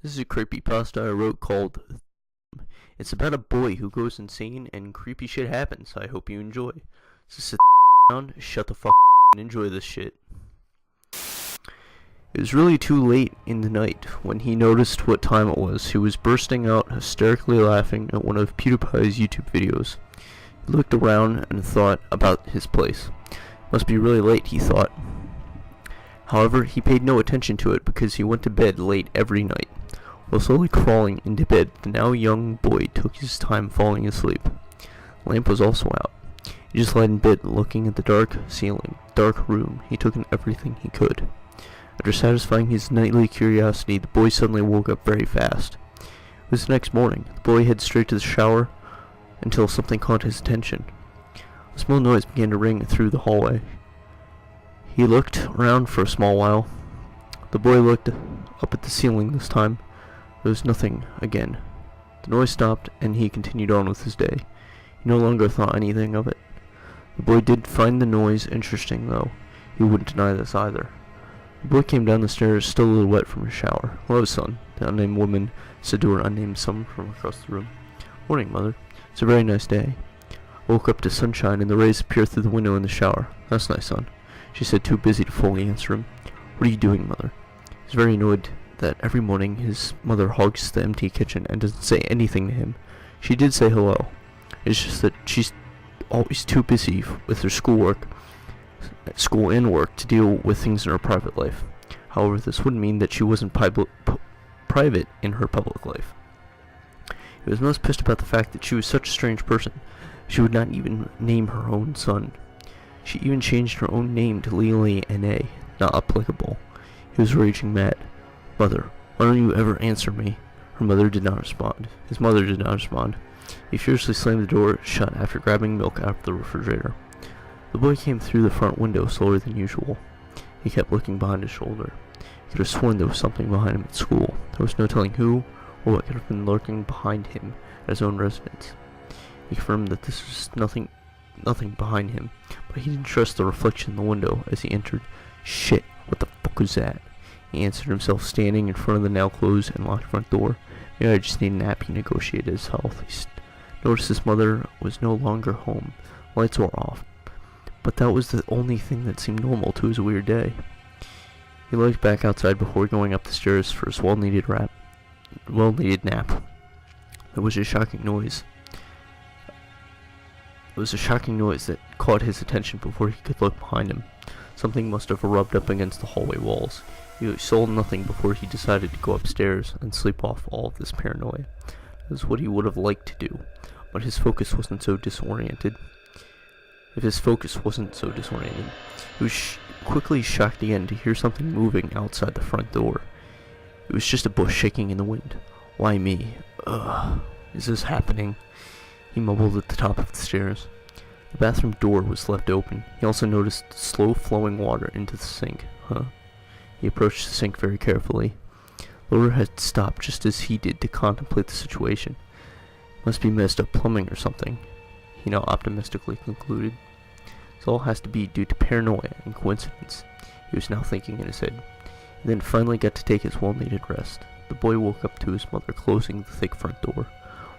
This is a creepypasta I wrote called It's about a boy who goes insane and creepy shit happens. I hope you enjoy. So sit down, shut the fuck and enjoy this shit. It was really too late in the night when he noticed what time it was. He was bursting out hysterically laughing at one of PewDiePie's YouTube videos. He looked around and thought about his place. Must be really late, he thought. However, he paid no attention to it because he went to bed late every night. While slowly crawling into bed, the now young boy took his time falling asleep. The lamp was also out. He just lay in bed looking at the dark ceiling, dark room. He took in everything he could. After satisfying his nightly curiosity, the boy suddenly woke up very fast. It was the next morning. The boy headed straight to the shower until something caught his attention. A small noise began to ring through the hallway. He looked around for a small while. The boy looked up at the ceiling this time. There was nothing again. The noise stopped, and he continued on with his day. He no longer thought anything of it. The boy did find the noise interesting, though. He wouldn't deny this either. The boy came down the stairs, still a little wet from his shower. "Hello, son," the unnamed woman said to her unnamed son from across the room. "Morning, mother. It's a very nice day." I woke up to sunshine, and the rays appeared through the window in the shower. "That's nice, son," she said, too busy to fully answer him. "What are you doing, mother?" He was very annoyed that every morning his mother hogs the empty kitchen and doesn't say anything to him. She did say hello. It's just that she's always too busy with her school and work to deal with things in her private life. However, this wouldn't mean that she wasn't private in her public life. He was most pissed about the fact that she was such a strange person. She would not even name her own son. She even changed her own name to Lily N.A., not applicable. He was raging mad. "Mother, why don't you ever answer me?" Her mother did not respond. His mother did not respond. He furiously slammed the door shut after grabbing milk out of the refrigerator. The boy came through the front window slower than usual. He kept looking behind his shoulder. He could have sworn there was something behind him at school. There was no telling who or what could have been lurking behind him at his own residence. He confirmed that this was nothing behind him, but he didn't trust the reflection in the window as he entered. "Shit, what the fuck was that?" He answered himself, standing in front of the now closed and locked front door. "Maybe I just need a nap," he negotiated his health. He noticed his mother was no longer home. Lights were off, but that was the only thing that seemed normal to his weird day. He looked back outside before going up the stairs for his well-needed nap. There was a shocking noise. It was a shocking noise that caught his attention before he could look behind him. Something must have rubbed up against the hallway walls. He saw nothing before he decided to go upstairs and sleep off all of this paranoia. It was what he would have liked to do, but his focus wasn't so disoriented. If his focus wasn't so disoriented, he was quickly shocked again to hear something moving outside the front door. It was just a bush shaking in the wind. "Why me? Ugh, is this happening?" He mumbled at the top of the stairs. The bathroom door was left open. He also noticed slow flowing water into the sink. He approached the sink very carefully. Laura had stopped just as he did to contemplate the situation. "Must be messed up plumbing or something," he now optimistically concluded. "This all has to be due to paranoia and coincidence," he was now thinking in his head. He then finally got to take his well-needed rest. The boy woke up to his mother closing the thick front door.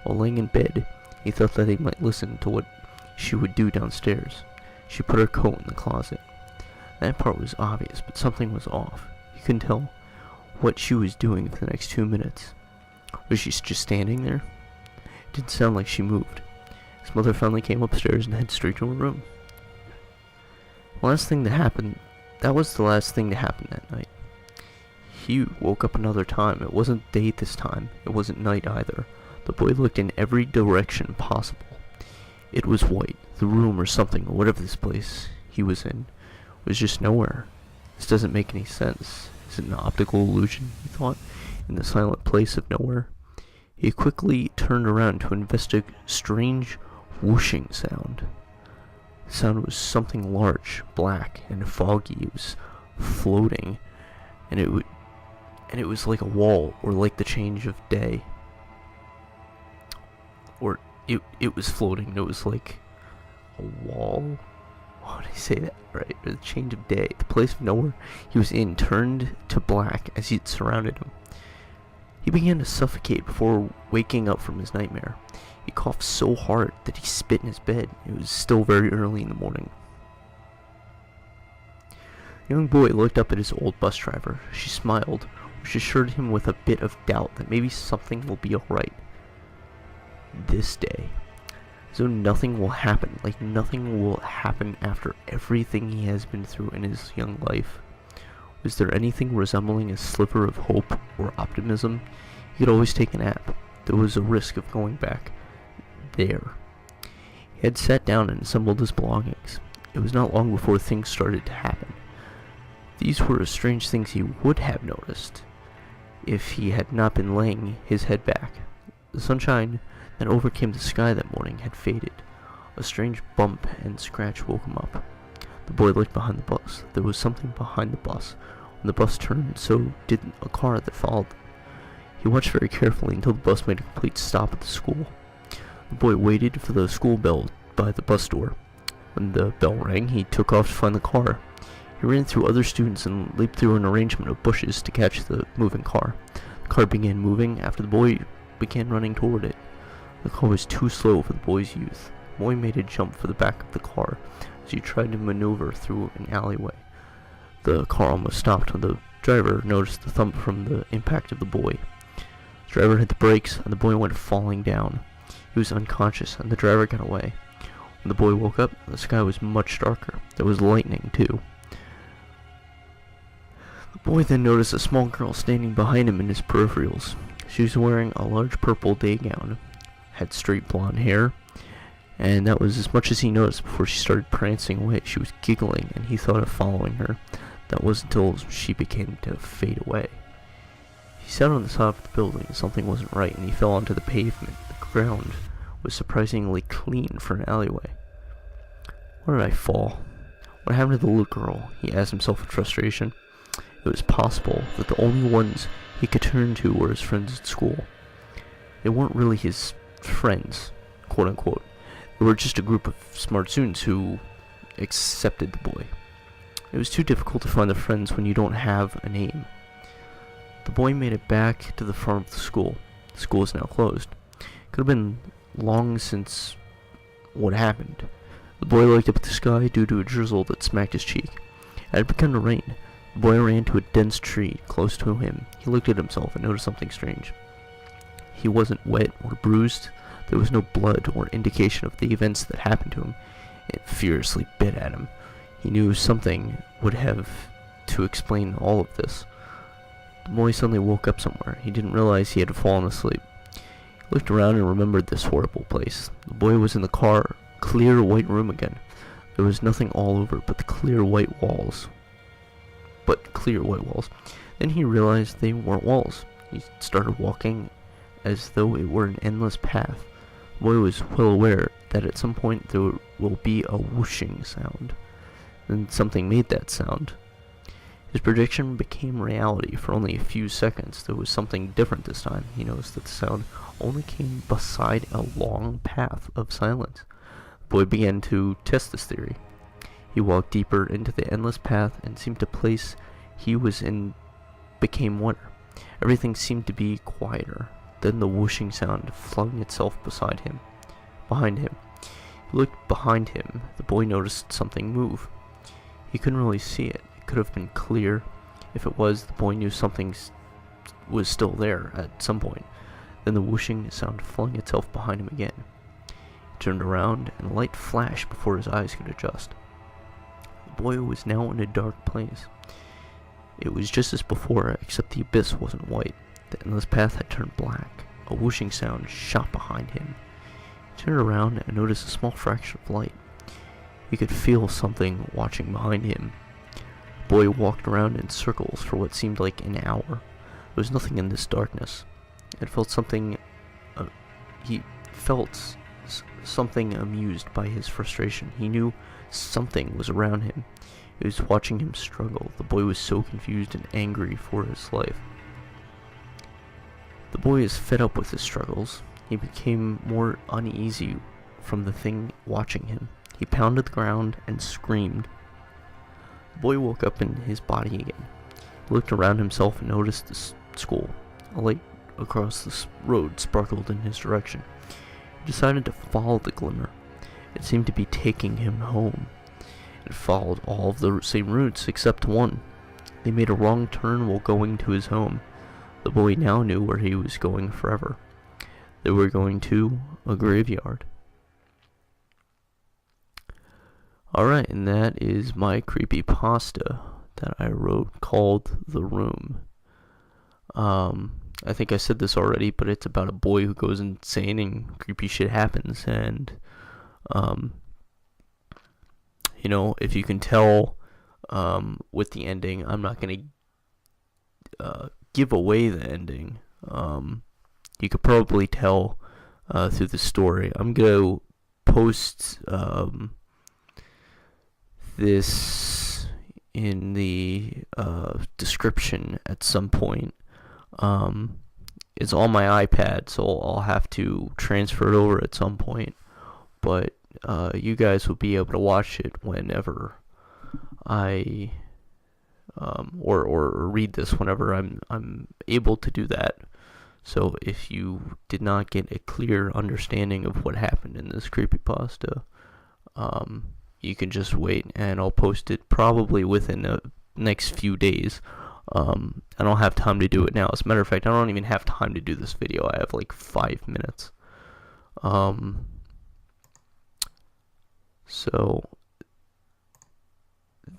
While laying in bed, he thought that he might listen to what she would do downstairs. She put her coat in the closet. That part was obvious, but something was off. He couldn't tell what she was doing for the next 2 minutes. Was she just standing there? It didn't sound like she moved. His mother finally came upstairs and headed straight to her room. That was the last thing to happen that night. He woke up another time. It wasn't day this time. It wasn't night either. The boy looked in every direction possible. It was white. The room or something, or whatever this place he was in, was just nowhere. This doesn't make any sense. Is it an optical illusion, he thought, in the silent place of nowhere? He quickly turned around to investigate a strange whooshing sound. The sound was something large, black, and foggy. It was floating, and it was like a wall, or like the change of day. Or it was floating, and it was like a wall. How did I say that right? Or the change of day. The place of nowhere he was in turned to black as it surrounded him. He began to suffocate before waking up from his nightmare. He coughed so hard that he spit in his bed. It was still very early in the morning. The young boy looked up at his old bus driver. She smiled, which assured him with a bit of doubt that maybe something will be alright. This day. As though nothing will happen, like nothing will happen after everything he has been through in his young life. Was there anything resembling a sliver of hope or optimism? He could always take a nap. There was a risk of going back there. He had sat down and assembled his belongings. It was not long before things started to happen. These were strange things he would have noticed if he had not been laying his head back. The sunshine that overcame the sky that morning had faded. A strange bump and scratch woke him up. The boy looked behind the bus. There was something behind the bus. When the bus turned, so did a car that followed. He watched very carefully until the bus made a complete stop at the school. The boy waited for the school bell by the bus door. When the bell rang, he took off to find the car. He ran through other students and leaped through an arrangement of bushes to catch the moving car. The car began moving after the boy began running toward it. The car was too slow for the boy's youth. The boy made a jump for the back of the car as he tried to maneuver through an alleyway. The car almost stopped when the driver noticed the thump from the impact of the boy. The driver hit the brakes and the boy went falling down. He was unconscious and the driver got away. When the boy woke up, the sky was much darker. There was lightning too. The boy then noticed a small girl standing behind him in his peripherals. She was wearing a large purple day gown, had straight blonde hair, and that was as much as he noticed before she started prancing away. She was giggling, and he thought of following her. That was until she began to fade away. He sat on the top of the building, and something wasn't right, and he fell onto the pavement. The ground was surprisingly clean for an alleyway. Where did I fall? What happened to the little girl? He asked himself in frustration. It was possible that the only ones he could turn to were his friends at school. They weren't really his friends, quote-unquote. They were just a group of smart students who accepted the boy. It was too difficult to find the friends when you don't have a name. The boy made it back to the front of the school. The school is now closed. It could have been long since what happened. The boy looked up at the sky due to a drizzle that smacked his cheek. It had begun to rain. The boy ran to a dense tree close to him. He looked at himself and noticed something strange. He wasn't wet or bruised. There was no blood or indication of the events that happened to him. It furiously bit at him. He knew something would have to explain all of this. The boy suddenly woke up somewhere. He didn't realize he had fallen asleep. He looked around and remembered this horrible place. The boy was in the car, clear white room again. There was nothing all over but the clear white walls. Then he realized they weren't walls. He started walking as though it were an endless path. The boy was well aware that at some point there will be a whooshing sound. Then something made that sound. His prediction became reality for only a few seconds. There was something different this time. He noticed that the sound only came beside a long path of silence. The boy began to test this theory. He walked deeper into the endless path and seemed to place he was in became water. Everything seemed to be quieter. Then the whooshing sound flung itself behind him. He looked behind him. The boy noticed something move. He couldn't really see it. It could have been clear. If it was, the boy knew something was still there at some point. Then the whooshing sound flung itself behind him again. He turned around, and a light flashed before his eyes could adjust. The boy was now in a dark place. It was just as before, except the abyss wasn't white. The endless path had turned black. A whooshing sound shot behind him. He turned around and noticed a small fraction of light. He could feel something watching behind him. The boy walked around in circles for what seemed like an hour. There was nothing in this darkness. He felt something amused by his frustration. He knew something was around him. He was watching him struggle. The boy was so confused and angry for his life. The boy is fed up with his struggles. He became more uneasy from the thing watching him. He pounded the ground and screamed. The boy woke up in his body again. He looked around himself and noticed the school. A light across the road sparkled in his direction. He decided to follow the glimmer. It seemed to be taking him home. It followed all of the same routes except one. They made a wrong turn while going to his home. The boy now knew where he was going forever. They were going to a graveyard. Alright, and that is my creepypasta that I wrote called The Room. I think I said this already, but it's about a boy who goes insane and creepy shit happens. And, if you can tell with the ending, I'm not going to give away the ending. You could probably tell through the story. I'm going to post this in the description at some point. It's on my iPad, so I'll have to transfer it over at some point. But you guys will be able to watch it whenever I or read this whenever I'm able to do that. So if you did not get a clear understanding of what happened in this creepypasta, you can just wait, and I'll post it probably within the next few days. I don't have time to do it now. As a matter of fact, I don't even have time to do this video. I have like 5 minutes. So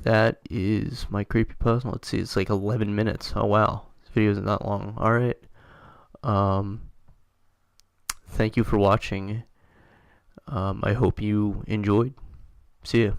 that is my creepypasta. Let's see, it's like 11 minutes. Oh wow, this video isn't that long. Alright. Thank you for watching. I hope you enjoyed. See ya.